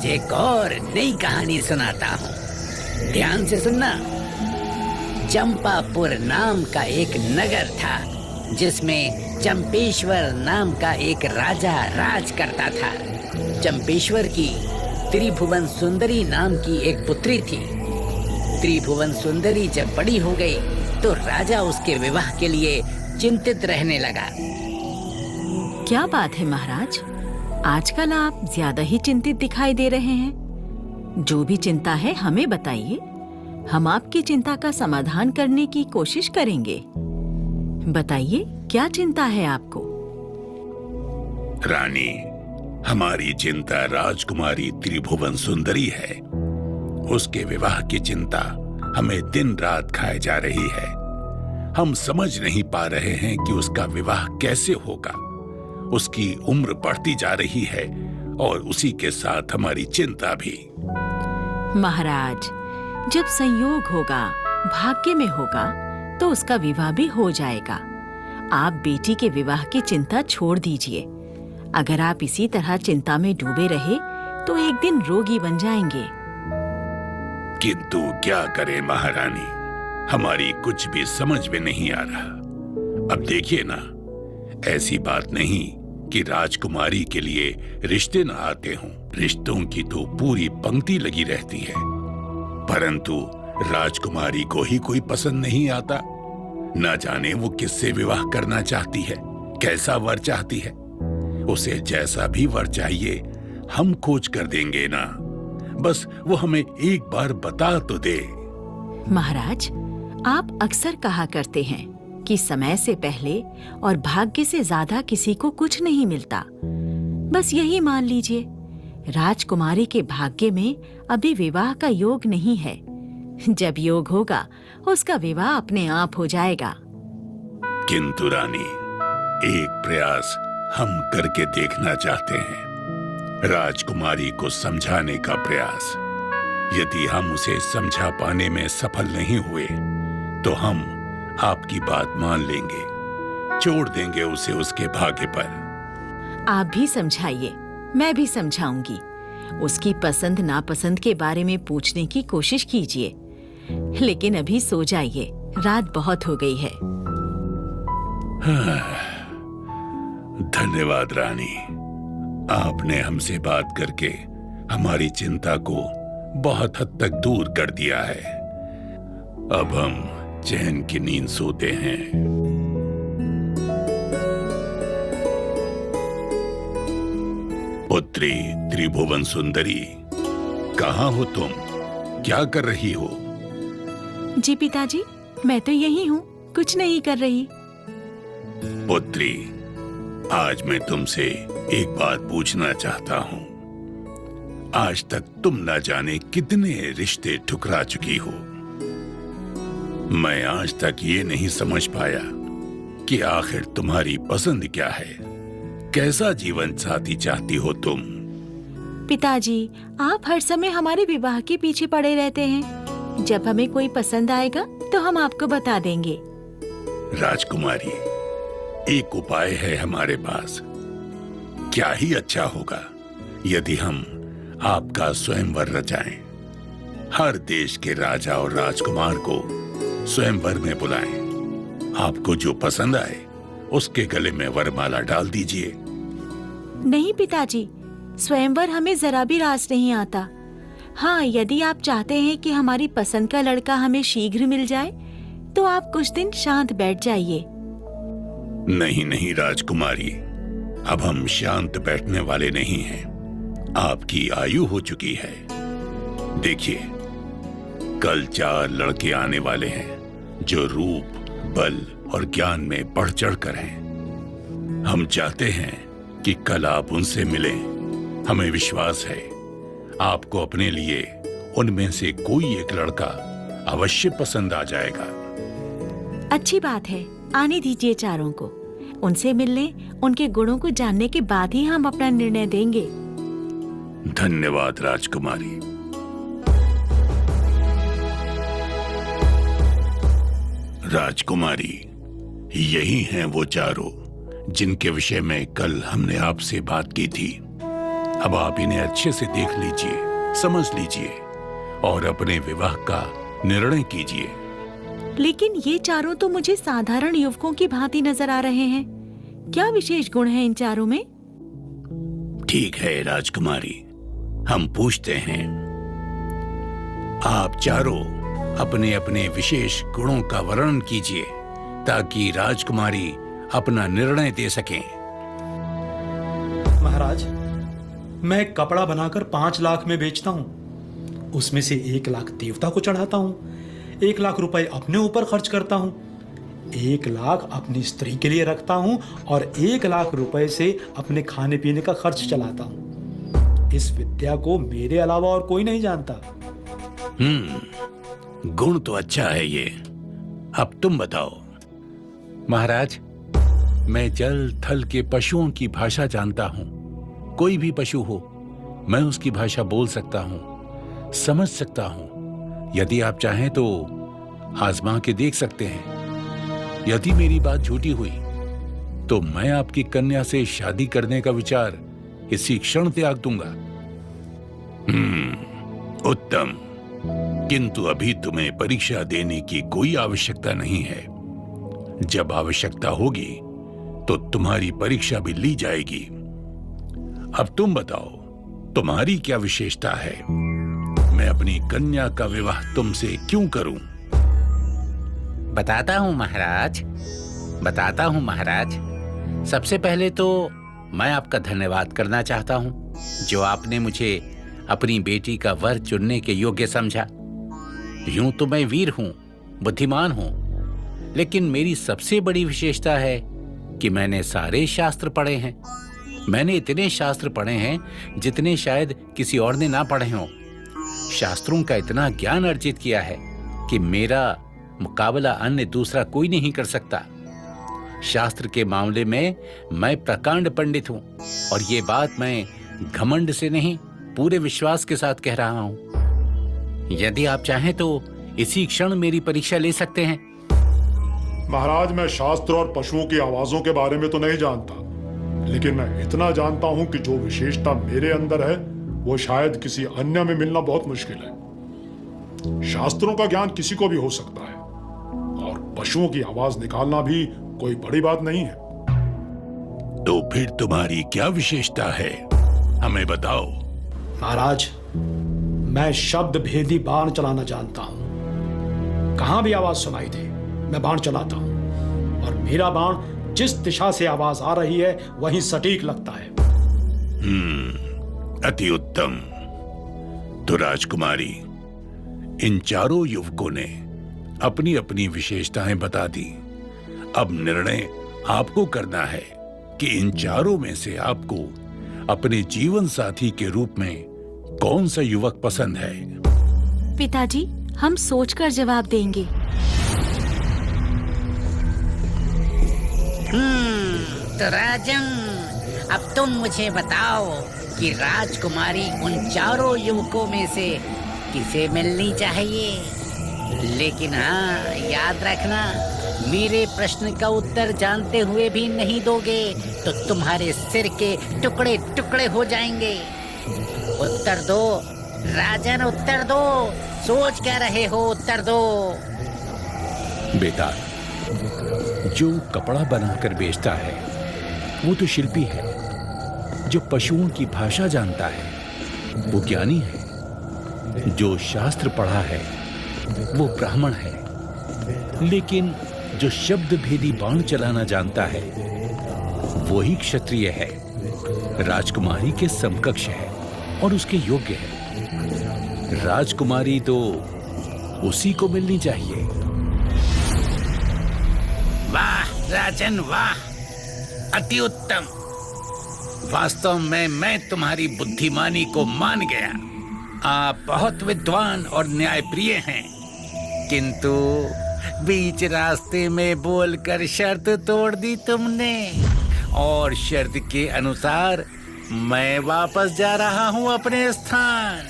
आज एक और नई कहानी सुनाता हूँ। ध्यान से सुनना। चंपापुर नाम का एक नगर था जिसमें चंपेश्वर नाम का एक राजा राज करता था। चंपेश्वर की त्रिभुवन सुंदरी नाम की एक पुत्री थी। त्रिभुवन सुंदरी जब बड़ी हो गई तो राजा उसके विवाह के लिए चिंतित रहने लगा। क्या बात है महाराज, आजकल आप ज्यादा ही चिंतित दिखाई दे रहे हैं। जो भी चिंता है हमें बताइए, हम आपकी चिंता का समाधान करने की कोशिश करेंगे। बताइए क्या चिंता है आपको? रानी, हमारी चिंता राजकुमारी त्रिभुवन सुंदरी है। उसके विवाह की चिंता हमें दिन रात खाए जा रही है। हम समझ नहीं पा रहे हैं कि उसका विवाह कैसे होगा। उसकी उम्र बढ़ती जा रही है और उसी के साथ हमारी चिंता भी। महाराज, जब संयोग होगा, भाग्य में होगा, तो उसका विवाह भी हो जाएगा। आप बेटी के विवाह की चिंता छोड़ दीजिए। अगर आप इसी तरह चिंता में डूबे रहे तो एक दिन रोगी बन जाएंगे। किंतु क्या करें महारानी, हमारी कुछ भी समझ में नहीं आ रहा। अब देखिए ना, ऐसी बात नहीं कि राजकुमारी के लिए रिश्ते न आते हों। रिश्तों की तो पूरी पंक्ति लगी रहती है, परंतु राजकुमारी को ही कोई पसंद नहीं आता। न जाने वो किससे विवाह करना चाहती है, कैसा वर चाहती है। उसे जैसा भी वर चाहिए हम खोज कर देंगे ना, बस वो हमें एक बार बता तो दे। महाराज, आप अक्सर कहा करते हैं कि समय से पहले और भाग्य से ज्यादा किसी को कुछ नहीं मिलता। बस यही मान लीजिए, राजकुमारी के भाग्य में अभी विवाह का योग नहीं है। जब योग होगा उसका विवाह अपने आप हो जाएगा। किंतु रानी, एक प्रयास हम करके देखना चाहते हैं। राजकुमारी को समझाने का प्रयास। यदि हम उसे समझा पाने में सफल नहीं हुए तो हम आपकी बात मान लेंगे, छोड़ देंगे उसे उसके भाग्य पर। आप भी समझाइए, मैं भी समझाऊंगी। उसकी पसंद नापसंद के बारे में पूछने की कोशिश कीजिए, लेकिन अभी सो जाइए, रात बहुत हो गई है। धन्यवाद रानी, आपने हमसे बात करके हमारी चिंता को बहुत हद तक दूर कर दिया है। अब हम चैन की नींद सोते हैं। पुत्री त्रिभुवन सुंदरी, कहाँ हो तुम? क्या कर रही हो? जी पिताजी, मैं तो यही हूँ, कुछ नहीं कर रही। पुत्री, आज मैं तुमसे एक बात पूछना चाहता हूँ। आज तक तुम न जाने कितने रिश्ते ठुकरा चुकी हो। मैं आज तक ये नहीं समझ पाया कि आखिर तुम्हारी पसंद क्या है, कैसा जीवन साथी चाहती हो तुम। पिताजी, आप हर समय हमारे विवाह के पीछे पड़े रहते हैं। जब हमें कोई पसंद आएगा तो हम आपको बता देंगे। राजकुमारी, एक उपाय है हमारे पास। क्या ही अच्छा होगा यदि हम आपका स्वयंवर रचाएं। हर देश के राजा और राजकुमार को स्वयंवर में बुलाएं। आपको जो पसंद आए उसके गले में वरमाला डाल दीजिए। नहीं पिताजी, स्वयंवर हमें जरा भी रास नहीं आता। हाँ, यदि आप चाहते हैं कि हमारी पसंद का लड़का हमें शीघ्र मिल जाए तो आप कुछ दिन शांत बैठ जाइए। नहीं नहीं राजकुमारी, अब हम शांत बैठने वाले नहीं हैं। आपकी आयु हो चुकी है। देखिए, कल 4 लड़के आने वाले हैं जो रूप, बल और ज्ञान में बढ़ चढ़ कर हैं। हम चाहते हैं कि कल आप उनसे मिलें। हमें विश्वास है आपको अपने लिए उनमें से कोई एक लड़का अवश्य पसंद आ जाएगा। अच्छी बात है, आने दीजिए चारों को। उनसे मिलने, उनके गुणों को जानने के बाद ही हम अपना निर्णय देंगे। धन्यवाद राजकुमारी। राजकुमारी, यही हैं वो चारों जिनके विषय में कल हमने आपसे बात की थी। अब आप इन्हें अच्छे से देख लीजिए, समझ लीजिए और अपने विवाह का निर्णय कीजिए। लेकिन ये चारों तो मुझे साधारण युवकों की भांति नजर आ रहे हैं। क्या विशेष गुण है इन चारों में? ठीक है राजकुमारी, हम पूछते हैं। आप चारों अपने अपने विशेष गुणों का वर्णन कीजिए ताकि राजकुमारी अपना निर्णय दे सकें। महाराज, मैं कपड़ा बनाकर 5 लाख में बेचता हूँ। उसमें से 1 लाख देवता को चढ़ाता हूँ, 1 लाख रुपए अपने ऊपर खर्च करता हूँ, 1 लाख अपनी स्त्री के लिए रखता हूँ और 1 लाख रुपए से अपने खाने पीने का खर्च चलाता हूँ। इस विद्या को मेरे अलावा और कोई नहीं जानता। गुण तो अच्छा है ये। अब तुम बताओ। महाराज, मैं जल थल के पशुओं की भाषा जानता हूँ। कोई भी पशु हो, मैं उसकी भाषा बोल सकता हूँ, समझ सकता हूँ। यदि आप चाहें तो आजमा के देख सकते हैं। यदि मेरी बात झूठी हुई तो मैं आपकी कन्या से शादी करने का विचार इसी क्षण त्याग दूंगा। उत्तम, किंतु अभी तुम्हें परीक्षा देने की कोई आवश्यकता नहीं है। जब आवश्यकता होगी तो तुम्हारी परीक्षा भी ली जाएगी। अब तुम बताओ, तुम्हारी क्या विशेषता है? मैं अपनी कन्या का विवाह तुमसे क्यों करूं? बताता हूँ महाराज। सबसे पहले तो मैं आपका धन्यवाद करना चाहता हूँ जो आपने मुझे अपनी बेटी का वर चुनने के योग्य समझा। यूं तो मैं वीर हूँ, बुद्धिमान हूँ, लेकिन मेरी सबसे बड़ी विशेषता है कि मैंने सारे शास्त्र पढ़े हैं। मैंने इतने शास्त्र पढ़े हैं जितने शायद किसी और ने ना पढ़े हों। शास्त्रों का इतना ज्ञान अर्जित किया है कि मेरा मुकाबला अन्य दूसरा कोई नहीं कर सकता। शास्त्र के मामले में मैं प्रकांड पंडित हूँ और ये बात मैं घमंड से नहीं, पूरे विश्वास के साथ कह रहा हूँ। यदि आप चाहें तो इसी क्षण मेरी परीक्षा ले सकते हैं। महाराज, मैं शास्त्र और पशुओं की आवाजों के बारे में तो नहीं जानता, लेकिन मैं इतना जानता हूं कि जो विशेषता मेरे अंदर है वो शायद किसी अन्य में मिलना बहुत मुश्किल है। शास्त्रों का ज्ञान किसी को भी हो सकता है और पशुओं की आवाज निकालना भी कोई बड़ी बात नहीं है। तो फिर तुम्हारी क्या विशेषता है, हमें बताओ। महाराज, मैं शब्द भेदी बाण चलाना जानता हूं। कहां भी आवाज सुनाई दे मैं बाण चलाता हूं और मेरा बाण जिस दिशा से आवाज आ रही है वहीं सटीक लगता है। अति उत्तम। तो राजकुमारी, इन चारों युवकों ने अपनी अपनी विशेषताएं बता दी। अब निर्णय आपको करना है कि इन चारों में से आपको अपने जीवन साथी के रूप में कौन सा युवक पसंद है? पिताजी, हम सोचकर जवाब देंगे। तो राजन, अब तुम मुझे बताओ कि राजकुमारी उन चारों युवकों में से किसे मिलनी चाहिए। लेकिन हाँ, याद रखना, मेरे प्रश्न का उत्तर जानते हुए भी नहीं दोगे तो तुम्हारे सिर के टुकड़े टुकड़े हो जाएंगे। उत्तर दो राजन, उत्तर दो। सोच क्या रहे हो, उत्तर दो। बेटा, जो कपड़ा बनाकर बेचता है वो तो शिल्पी है। जो पशुओं की भाषा जानता है वो ज्ञानी है। जो शास्त्र पढ़ा है वो ब्राह्मण है। लेकिन जो शब्द भेदी बाण चलाना जानता है वो ही क्षत्रिय है, राजकुमारी के समकक्ष है और उसके योग्य है। राजकुमारी तो उसी को मिलनी चाहिए। वाह राजन, वाह, अति उत्तम। वास्तव में मैं तुम्हारी बुद्धिमानी को मान गया। आप बहुत विद्वान और न्यायप्रिय हैं, किंतु बीच रास्ते में बोलकर शर्त तोड़ दी तुमने, और शर्त के अनुसार मैं वापस जा रहा हूं अपने स्थान।